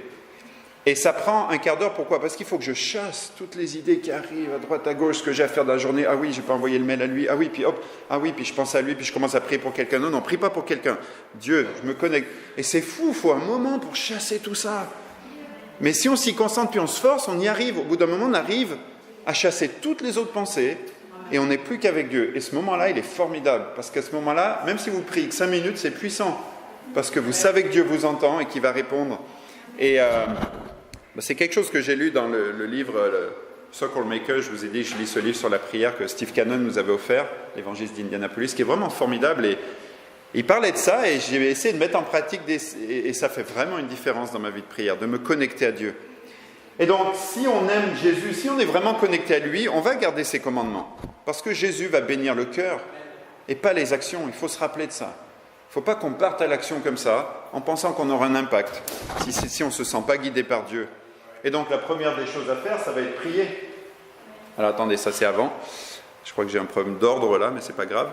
Et ça prend un quart d'heure, pourquoi ? Parce qu'il faut que je chasse toutes les idées qui arrivent à droite, à gauche, ce que j'ai à faire dans la journée. Ah oui, j'ai pas envoyé le mail à lui. Ah oui, puis hop, ah oui, puis je pense à lui, puis je commence à prier pour quelqu'un. Non, prie pas pour quelqu'un. Dieu, je me connecte. Et c'est fou, il faut un moment pour chasser tout ça. Mais si on s'y concentre puis on se force, on y arrive. Au bout d'un moment, on arrive à chasser toutes les autres pensées et on n'est plus qu'avec Dieu. Et ce moment-là, il est formidable. Parce qu'à ce moment-là, même si vous priez que 5 minutes, c'est puissant. Parce que vous savez que Dieu vous entend et qu'il va répondre. Et c'est quelque chose que j'ai lu dans le livre Circle Maker. Je vous ai dit, je lis ce livre sur la prière que Steve Cannon nous avait offert, l'évangéliste d'Indianapolis, qui est vraiment formidable. Et il parlait de ça et j'ai essayé de mettre en pratique et ça fait vraiment une différence dans ma vie de prière, de me connecter à Dieu. Et donc, si on aime Jésus, si on est vraiment connecté à lui, on va garder ses commandements. Parce que Jésus va bénir le cœur et pas les actions. Il faut se rappeler de ça. Il ne faut pas qu'on parte à l'action comme ça, en pensant qu'on aura un impact, si on ne se sent pas guidé par Dieu. Et donc, la première des choses à faire, ça va être prier. Alors, attendez, ça c'est avant. Je crois que j'ai un problème d'ordre là, mais ce n'est pas grave.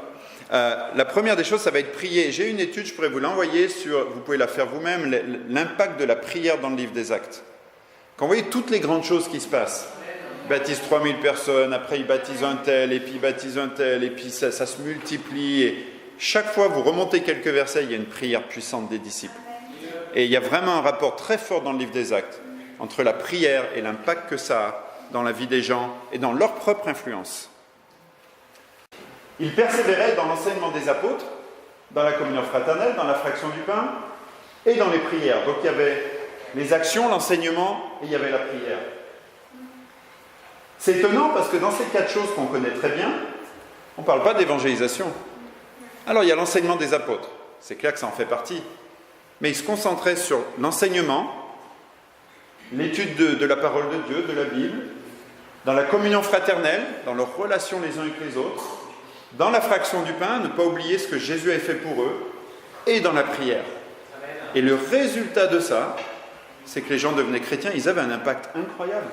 La première des choses, ça va être prier. J'ai une étude, je pourrais vous l'envoyer vous pouvez la faire vous-même, l'impact de la prière dans le livre des Actes. Quand vous voyez toutes les grandes choses qui se passent, ils baptisent 3000 personnes, après ils baptisent un tel, et puis ils baptisent un tel, et puis ça se multiplie. Et chaque fois, vous remontez quelques versets, il y a une prière puissante des disciples. Et il y a vraiment un rapport très fort dans le livre des Actes entre la prière et l'impact que ça a dans la vie des gens et dans leur propre influence. Ils persévéraient dans l'enseignement des apôtres, dans la communion fraternelle, dans la fraction du pain et dans les prières. Donc il y avait les actions, l'enseignement et il y avait la prière. C'est étonnant parce que dans ces quatre choses qu'on connaît très bien, on ne parle pas d'évangélisation. Alors il y a l'enseignement des apôtres, c'est clair que ça en fait partie, mais ils se concentraient sur l'enseignement, l'étude de la parole de Dieu, de la Bible, dans la communion fraternelle, dans leurs relations les uns avec les autres, dans la fraction du pain, ne pas oublier ce que Jésus avait fait pour eux, et dans la prière. Et le résultat de ça, c'est que les gens devenaient chrétiens, ils avaient un impact incroyable.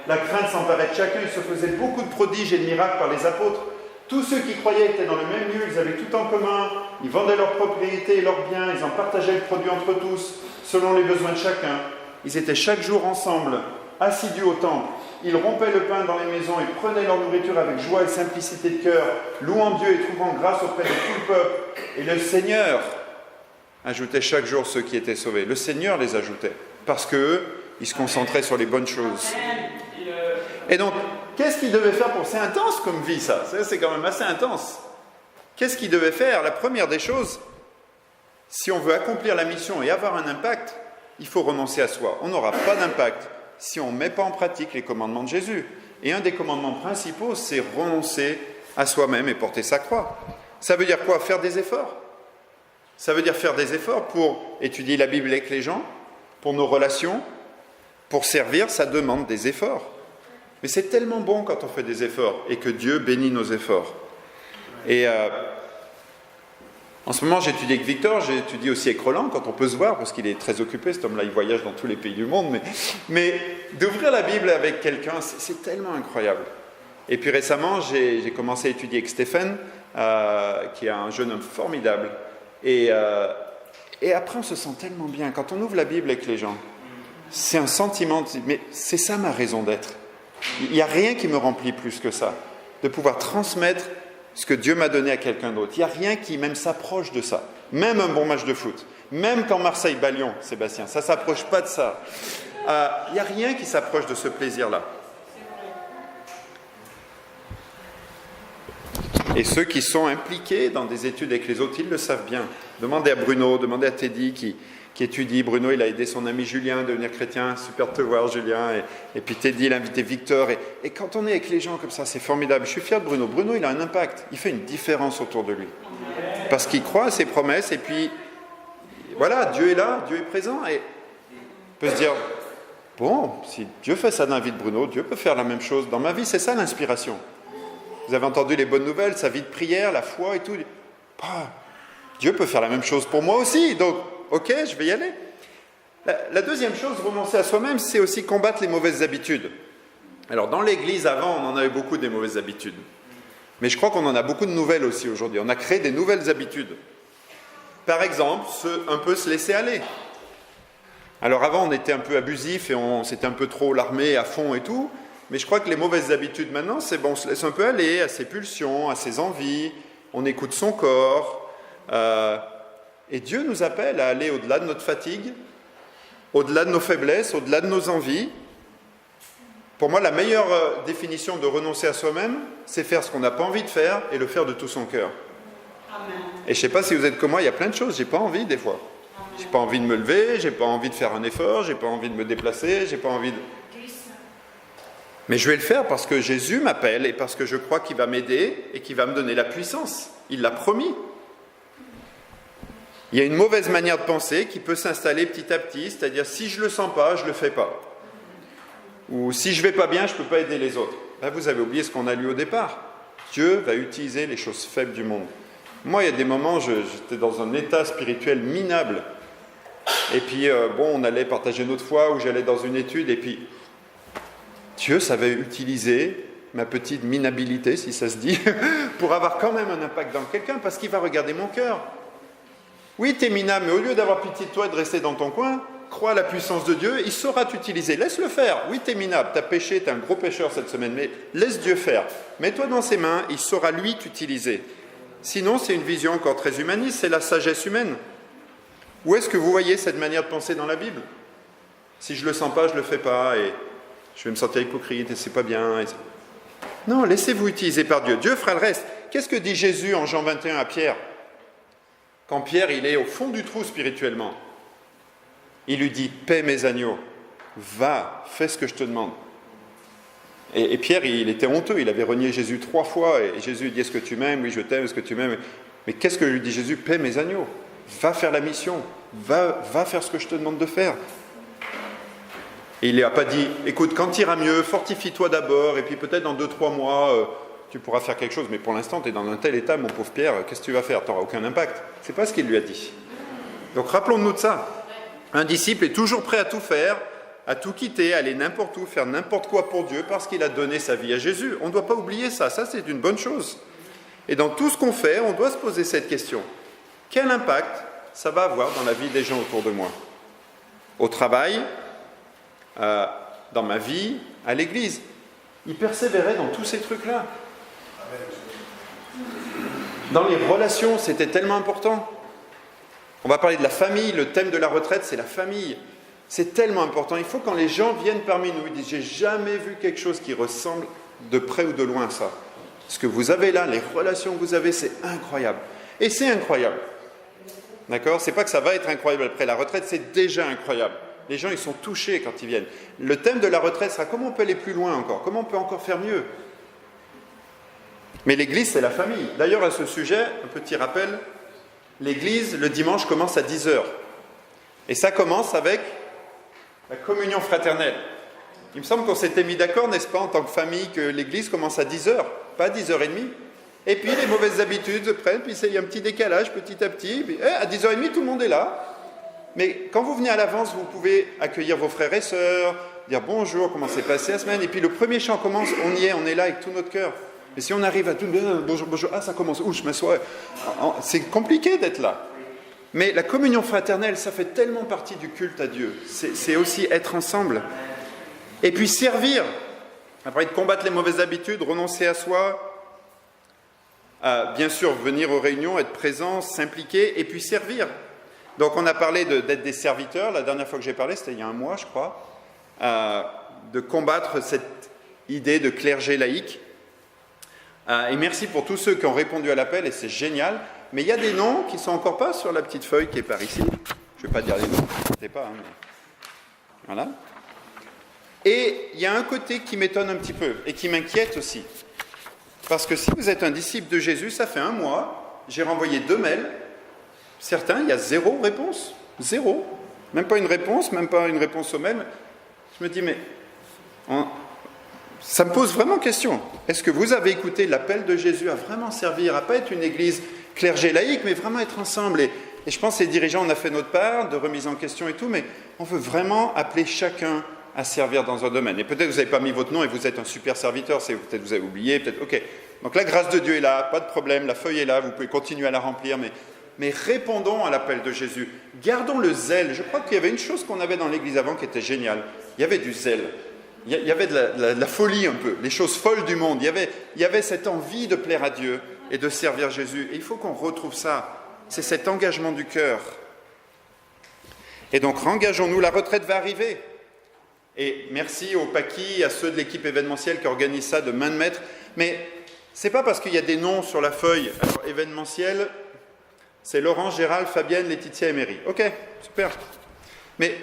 La crainte s'emparait de chacun, il se faisait beaucoup de prodiges et de miracles par les apôtres. Tous ceux qui croyaient étaient dans le même lieu, ils avaient tout en commun, ils vendaient leurs propriétés et leurs biens, ils en partageaient le produit entre tous, selon les besoins de chacun. Ils étaient chaque jour ensemble, assidus au temple. Ils rompaient le pain dans les maisons et prenaient leur nourriture avec joie et simplicité de cœur, louant Dieu et trouvant grâce auprès de tout le peuple. Et le Seigneur ajoutait chaque jour ceux qui étaient sauvés. Le Seigneur les ajoutait, parce qu'eux, ils se concentraient sur les bonnes choses. Et donc, qu'est-ce qu'ils devaient faire pour... C'est intense comme vie, ça. C'est quand même assez intense. Qu'est-ce qu'ils devaient faire? La première des choses, si on veut accomplir la mission et avoir un impact, il faut renoncer à soi. On n'aura pas d'impact si on ne met pas en pratique les commandements de Jésus. Et un des commandements principaux, c'est renoncer à soi-même et porter sa croix. Ça veut dire quoi? Faire des efforts. Ça veut dire faire des efforts pour étudier la Bible avec les gens, pour nos relations, pour servir, ça demande des efforts. Mais c'est tellement bon quand on fait des efforts et que Dieu bénit nos efforts. Et en ce moment, j'étudie avec Victor, j'étudie aussi avec Roland, quand on peut se voir, parce qu'il est très occupé, cet homme-là, il voyage dans tous les pays du monde, mais d'ouvrir la Bible avec quelqu'un, c'est tellement incroyable. Et puis récemment, j'ai commencé à étudier avec Stéphane, qui est un jeune homme formidable. Et après, on se sent tellement bien. Quand on ouvre la Bible avec les gens, c'est un sentiment, mais c'est ça ma raison d'être. Il n'y a rien qui me remplit plus que ça, de pouvoir transmettre ce que Dieu m'a donné à quelqu'un d'autre. Il n'y a rien qui même s'approche de ça. Même un bon match de foot, même quand Marseille bat Lyon, Sébastien, ça ne s'approche pas de ça. Il n'y a rien qui s'approche de ce plaisir-là. Et ceux qui sont impliqués dans des études avec les autres, ils le savent bien. Demandez à Bruno, demandez à Teddy qui étudie. Bruno, il a aidé son ami Julien à devenir chrétien. Super de te voir, Julien. Et puis Teddy, il a invité Victor. Et quand on est avec les gens comme ça, c'est formidable. Je suis fier de Bruno. Bruno, il a un impact. Il fait une différence autour de lui. Parce qu'il croit à ses promesses. Et puis, voilà, Dieu est là, Dieu est présent. Et on peut se dire, bon, si Dieu fait ça dans la vie de Bruno, Dieu peut faire la même chose dans ma vie. C'est ça l'inspiration. Vous avez entendu les bonnes nouvelles, sa vie de prière, la foi et tout. Dieu peut faire la même chose pour moi aussi. Donc, ok, je vais y aller. La deuxième chose, renoncer à soi-même, c'est aussi combattre les mauvaises habitudes. Alors, dans l'Église, avant, on en avait beaucoup des mauvaises habitudes. Mais je crois qu'on en a beaucoup de nouvelles aussi aujourd'hui. On a créé des nouvelles habitudes. Par exemple, un peu se laisser aller. Alors, avant, on était un peu abusif et on s'était un peu trop larmé à fond et tout. Mais je crois que les mauvaises habitudes maintenant, c'est bon, on se laisse un peu aller à ses pulsions, à ses envies. On écoute son corps. Et Dieu nous appelle à aller au-delà de notre fatigue, au-delà de nos faiblesses, au-delà de nos envies. Pour moi, la meilleure définition de renoncer à soi-même, c'est faire ce qu'on n'a pas envie de faire et le faire de tout son cœur. Amen. Et je ne sais pas si vous êtes comme moi, il y a plein de choses, j'ai pas envie des fois. J'ai pas envie de me lever, j'ai pas envie de faire un effort, j'ai pas envie de me déplacer, j'ai pas envie de... Mais je vais le faire parce que Jésus m'appelle et parce que je crois qu'il va m'aider et qu'il va me donner la puissance. Il l'a promis. Il y a une mauvaise manière de penser qui peut s'installer petit à petit, c'est-à-dire si je ne le sens pas, je ne le fais pas. Ou si je ne vais pas bien, je ne peux pas aider les autres. Là, vous avez oublié ce qu'on a lu au départ. Dieu va utiliser les choses faibles du monde. Moi, il y a des moments, j'étais dans un état spirituel minable. Et puis, on allait partager notre foi, ou j'allais dans une étude, et puis Dieu savait utiliser ma petite minabilité, si ça se dit, pour avoir quand même un impact dans quelqu'un, parce qu'il va regarder mon cœur. Oui, t'es minable, mais au lieu d'avoir pitié de toi et de rester dans ton coin, crois à la puissance de Dieu, il saura t'utiliser. Laisse-le faire. Oui, t'es minable, t'as péché, t'es un gros pécheur cette semaine, mais laisse Dieu faire. Mets-toi dans ses mains, il saura lui t'utiliser. Sinon, c'est une vision encore très humaniste, c'est la sagesse humaine. Où est-ce que vous voyez cette manière de penser dans la Bible? Si je ne le sens pas, je ne le fais pas, et je vais me sentir hypocrite, et c'est pas bien. Non, laissez-vous utiliser par Dieu. Dieu fera le reste. Qu'est-ce que dit Jésus en Jean 21 à Pierre? Quand Pierre, il est au fond du trou spirituellement, il lui dit, paie mes agneaux, va, fais ce que je te demande. Et Pierre, il était honteux, il avait renié Jésus 3 fois, et Jésus lui dit, est-ce que tu m'aimes? Oui, je t'aime, est-ce que tu m'aimes? Mais qu'est-ce que lui dit Jésus? Paie mes agneaux, va faire la mission, va faire ce que je te demande de faire. Et il ne lui a pas dit, écoute, quand tu iras mieux, fortifie-toi d'abord, et puis peut-être dans 2-3 mois, tu pourras faire quelque chose, mais pour l'instant, tu es dans un tel état, mon pauvre Pierre, qu'est-ce que tu vas faire? Tu n'auras aucun impact. Ce n'est pas ce qu'il lui a dit. Donc rappelons-nous de ça. Un disciple est toujours prêt à tout faire, à tout quitter, aller n'importe où, faire n'importe quoi pour Dieu, parce qu'il a donné sa vie à Jésus. On ne doit pas oublier ça, ça c'est une bonne chose. Et dans tout ce qu'on fait, on doit se poser cette question. Quel impact ça va avoir dans la vie des gens autour de moi? Au travail, dans ma vie, à l'église. Il persévérait dans tous ces trucs-là. Dans les relations, c'était tellement important. On va parler de la famille, le thème de la retraite, c'est la famille. C'est tellement important. Il faut quand les gens viennent parmi nous, ils disent, j'ai jamais vu quelque chose qui ressemble de près ou de loin à ça. Ce que vous avez là, les relations que vous avez, c'est incroyable. Et c'est incroyable. D'accord? C'est pas que ça va être incroyable après la retraite, c'est déjà incroyable. Les gens, ils sont touchés quand ils viennent. Le thème de la retraite sera comment on peut aller plus loin encore? Comment on peut encore faire mieux? Mais l'église, c'est la famille. D'ailleurs, à ce sujet, un petit rappel, l'église, le dimanche, commence à 10h. Et ça commence avec la communion fraternelle. Il me semble qu'on s'était mis d'accord, n'est-ce pas, en tant que famille, que l'église commence à 10h, pas à 10h30. Et puis, les mauvaises habitudes se prennent, puis il y a un petit décalage petit à petit. Puis, à 10h30, tout le monde est là. Mais quand vous venez à l'avance, vous pouvez accueillir vos frères et sœurs, dire bonjour, comment s'est passée la semaine. Et puis, le premier chant commence, on y est, on est là avec tout notre cœur. Mais si on arrive à tout, bonjour, bonjour, ça commence, je m'assois. C'est compliqué d'être là. Mais la communion fraternelle, ça fait tellement partie du culte à Dieu. C'est aussi être ensemble. Et puis servir. Après de combattre les mauvaises habitudes, renoncer à soi. Bien sûr, venir aux réunions, être présent, s'impliquer, et puis servir. Donc on a parlé d'être des serviteurs. La dernière fois que j'ai parlé, c'était il y a un mois, je crois. De combattre cette idée de clergé laïque. Et merci pour tous ceux qui ont répondu à l'appel, et c'est génial. Mais il y a des noms qui ne sont encore pas sur la petite feuille qui est par ici. Je ne vais pas dire les noms, je ne sais pas. Mais... Voilà. Et il y a un côté qui m'étonne un petit peu, et qui m'inquiète aussi. Parce que si vous êtes un disciple de Jésus, ça fait un mois, j'ai renvoyé 2 mails. Certains, il y a 0 réponse. 0. Même pas une réponse au mail. Je me dis, mais... Ça me pose vraiment question. Est-ce que vous avez écouté l'appel de Jésus à vraiment servir, à ne pas être une église clergée laïque, mais vraiment être ensemble? Et je pense que les dirigeants, on a fait notre part de remise en question et tout, mais on veut vraiment appeler chacun à servir dans un domaine. Et peut-être vous n'avez pas mis votre nom et vous êtes un super serviteur, peut-être vous avez oublié, peut-être... Ok. Donc la grâce de Dieu est là, pas de problème, la feuille est là, vous pouvez continuer à la remplir, mais répondons à l'appel de Jésus. Gardons le zèle. Je crois qu'il y avait une chose qu'on avait dans l'église avant qui était géniale. Il y avait du zèle. Il y avait de la folie un peu, les choses folles du monde. Il y avait cette envie de plaire à Dieu et de servir Jésus. Et il faut qu'on retrouve ça. C'est cet engagement du cœur. Et donc, rengageons-nous. La retraite va arriver. Et merci aux Paquis, à ceux de l'équipe événementielle qui organisent ça de main de maître. Mais ce n'est pas parce qu'il y a des noms sur la feuille. Alors, événementiel, c'est Laurent, Gérald, Fabienne, Laetitia et Mary. Ok, super. Mais...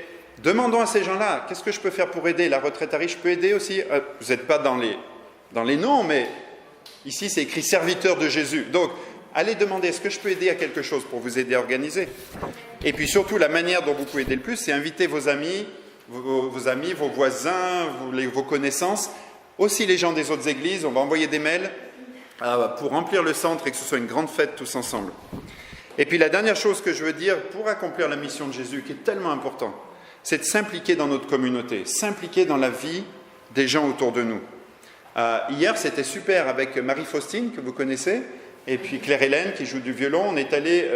demandons à ces gens-là, qu'est-ce que je peux faire pour aider? La retraite arrive, je peux aider aussi. Vous n'êtes pas dans les noms, mais ici c'est écrit serviteur de Jésus. Donc, allez demander, est-ce que je peux aider à quelque chose pour vous aider à organiser? Et puis surtout, la manière dont vous pouvez aider le plus, c'est inviter vos amis vos amis, vos voisins, vos connaissances, aussi les gens des autres églises. On va envoyer des mails pour remplir le centre et que ce soit une grande fête tous ensemble. Et puis la dernière chose que je veux dire pour accomplir la mission de Jésus, qui est tellement important, c'est de s'impliquer dans notre communauté, s'impliquer dans la vie des gens autour de nous. Hier, c'était super avec Marie-Faustine, que vous connaissez, et puis Claire-Hélène, qui joue du violon. On est allé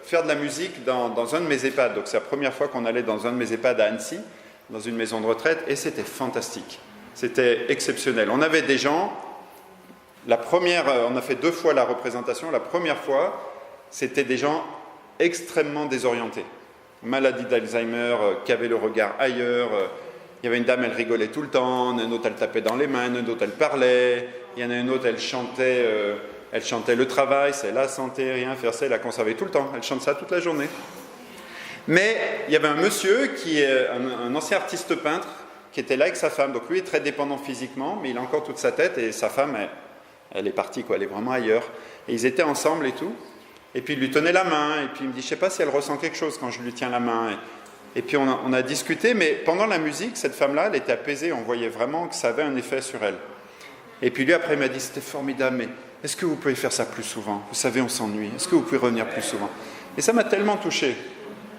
faire de la musique dans un de mes EHPAD. Donc c'est la première fois qu'on allait dans un de mes EHPAD à Annecy, dans une maison de retraite, et c'était fantastique. C'était exceptionnel. On avait des gens, on a fait 2 fois la représentation. La première fois, c'était des gens extrêmement désorientés. Maladie d'Alzheimer, qui avaient le regard ailleurs. Il y avait une dame, elle rigolait tout le temps. Une autre, elle tapait dans les mains. Une autre, elle parlait. Il y en a une autre, elle chantait le travail, c'est la santé, rien faire, c'est la conserver tout le temps. Elle chante ça toute la journée. Mais il y avait un monsieur qui est un ancien artiste peintre qui était là avec sa femme. Donc lui est très dépendant physiquement, mais il a encore toute sa tête et sa femme, elle est partie, quoi. Elle est vraiment ailleurs. Et ils étaient ensemble et tout. Et puis il lui tenait la main. Et puis il me dit, je ne sais pas si elle ressent quelque chose quand je lui tiens la main. Et puis on a discuté, mais pendant la musique, cette femme-là, elle était apaisée. On voyait vraiment que ça avait un effet sur elle. Et puis lui, après, il m'a dit, c'était formidable, mais est-ce que vous pouvez faire ça plus souvent? Vous savez, on s'ennuie. Est-ce que vous pouvez revenir plus souvent? Et ça m'a tellement touché.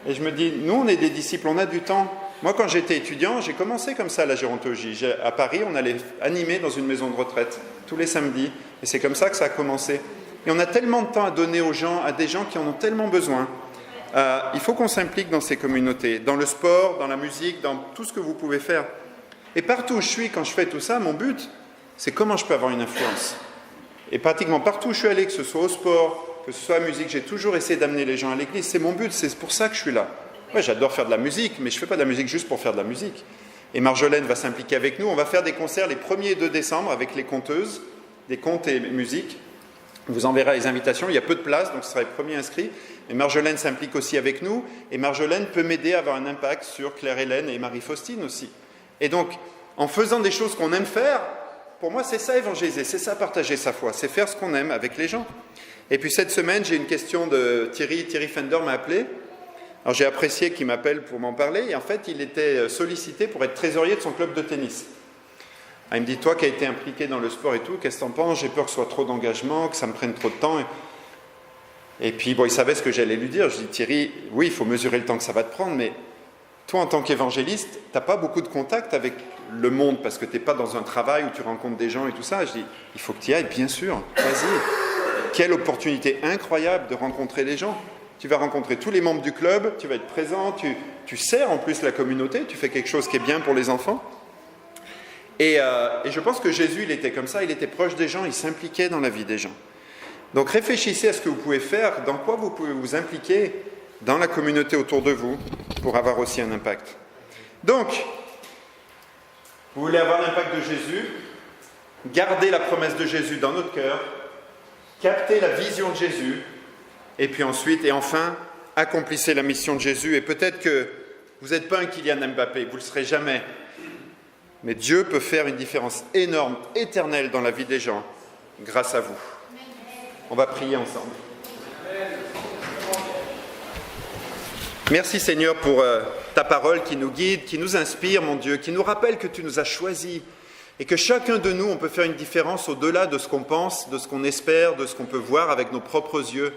Et je me dis, nous, on est des disciples, on a du temps. Moi, quand j'étais étudiant, j'ai commencé comme ça la gérontologie. À Paris, on allait animer dans une maison de retraite tous les samedis. Et c'est comme ça que ça a commencé. Et on a tellement de temps à donner aux gens, à des gens qui en ont tellement besoin. Il faut qu'on s'implique dans ces communautés, dans le sport, dans la musique, dans tout ce que vous pouvez faire. Et partout où je suis, quand je fais tout ça, mon but, c'est comment je peux avoir une influence. Et pratiquement partout où je suis allé, que ce soit au sport, que ce soit à la musique, j'ai toujours essayé d'amener les gens à l'église. C'est mon but, c'est pour ça que je suis là. Ouais, j'adore faire de la musique, mais je ne fais pas de la musique juste pour faire de la musique. Et Marjolaine va s'impliquer avec nous. On va faire des concerts les 1er et 2 décembre avec les conteuses, des contes et musique. On vous enverra les invitations. Il y a peu de place, donc ce sera les premiers inscrits. Et Marjolaine s'implique aussi avec nous. Et Marjolaine peut m'aider à avoir un impact sur Claire-Hélène et Marie-Faustine aussi. Et donc, en faisant des choses qu'on aime faire, pour moi, c'est ça évangéliser, c'est ça partager sa foi, c'est faire ce qu'on aime avec les gens. Et puis cette semaine, j'ai une question de Thierry Fender m'a appelé. Alors j'ai apprécié qu'il m'appelle pour m'en parler. Et en fait, il était sollicité pour être trésorier de son club de tennis. Alors, il me dit, toi qui as été impliqué dans le sport et tout, qu'est-ce que t'en penses? J'ai peur que ce soit trop d'engagement, que ça me prenne trop de temps. Et puis, bon, il savait ce que j'allais lui dire. Je dis, Thierry, oui, il faut mesurer le temps que ça va te prendre, mais toi, en tant qu'évangéliste, tu n'as pas beaucoup de contact avec le monde parce que tu n'es pas dans un travail où tu rencontres des gens et tout ça. Je dis, il faut que tu y ailles, bien sûr, vas-y. Quelle opportunité incroyable de rencontrer les gens. Tu vas rencontrer tous les membres du club, tu vas être présent, tu sers en plus la communauté, tu fais quelque chose qui est bien pour les enfants. Et je pense que Jésus, il était comme ça, il était proche des gens, il s'impliquait dans la vie des gens. Donc réfléchissez à ce que vous pouvez faire, dans quoi vous pouvez vous impliquer dans la communauté autour de vous pour avoir aussi un impact. Donc, vous voulez avoir l'impact de Jésus, garder la promesse de Jésus dans notre cœur, capter la vision de Jésus, et puis ensuite, et enfin, accomplissez la mission de Jésus. Et peut-être que vous n'êtes pas un Kylian Mbappé, vous ne le serez jamais. Mais Dieu peut faire une différence énorme, éternelle dans la vie des gens, grâce à vous. On va prier ensemble. Merci Seigneur pour ta parole qui nous guide, qui nous inspire, mon Dieu, qui nous rappelle que tu nous as choisis et que chacun de nous, on peut faire une différence au-delà de ce qu'on pense, de ce qu'on espère, de ce qu'on peut voir avec nos propres yeux.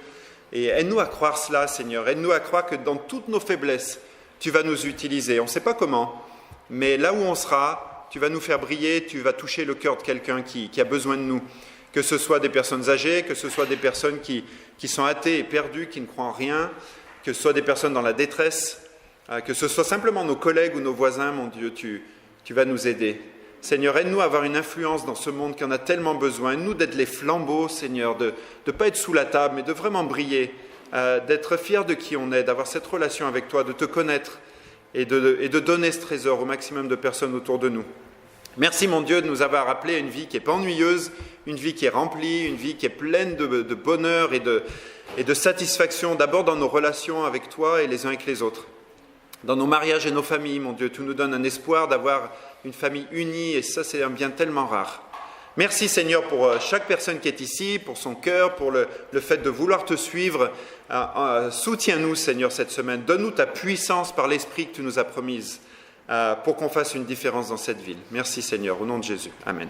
Et aide-nous à croire cela, Seigneur. Aide-nous à croire que dans toutes nos faiblesses, tu vas nous utiliser. On ne sait pas comment, mais là où on sera, tu vas nous faire briller, tu vas toucher le cœur de quelqu'un qui a besoin de nous. Que ce soit des personnes âgées, que ce soit des personnes qui sont athées et perdues, qui ne croient en rien, que ce soit des personnes dans la détresse, que ce soit simplement nos collègues ou nos voisins, mon Dieu, tu vas nous aider. Seigneur, aide-nous à avoir une influence dans ce monde qui en a tellement besoin. Aide-nous d'être les flambeaux, Seigneur, de ne pas être sous la table, mais de vraiment briller, d'être fiers de qui on est, d'avoir cette relation avec toi, de te connaître et de donner ce trésor au maximum de personnes autour de nous. Merci, mon Dieu, de nous avoir rappelé une vie qui n'est pas ennuyeuse, une vie qui est remplie, une vie qui est pleine de bonheur et de satisfaction, d'abord dans nos relations avec toi et les uns avec les autres. Dans nos mariages et nos familles, mon Dieu, tu nous donnes un espoir d'avoir une famille unie, et ça, c'est un bien tellement rare. Merci, Seigneur, pour chaque personne qui est ici, pour son cœur, pour le fait de vouloir te suivre. Soutiens-nous, Seigneur, cette semaine. Donne-nous ta puissance par l'Esprit que tu nous as promise. pour qu'on fasse une différence dans cette ville. Merci Seigneur, au nom de Jésus. Amen.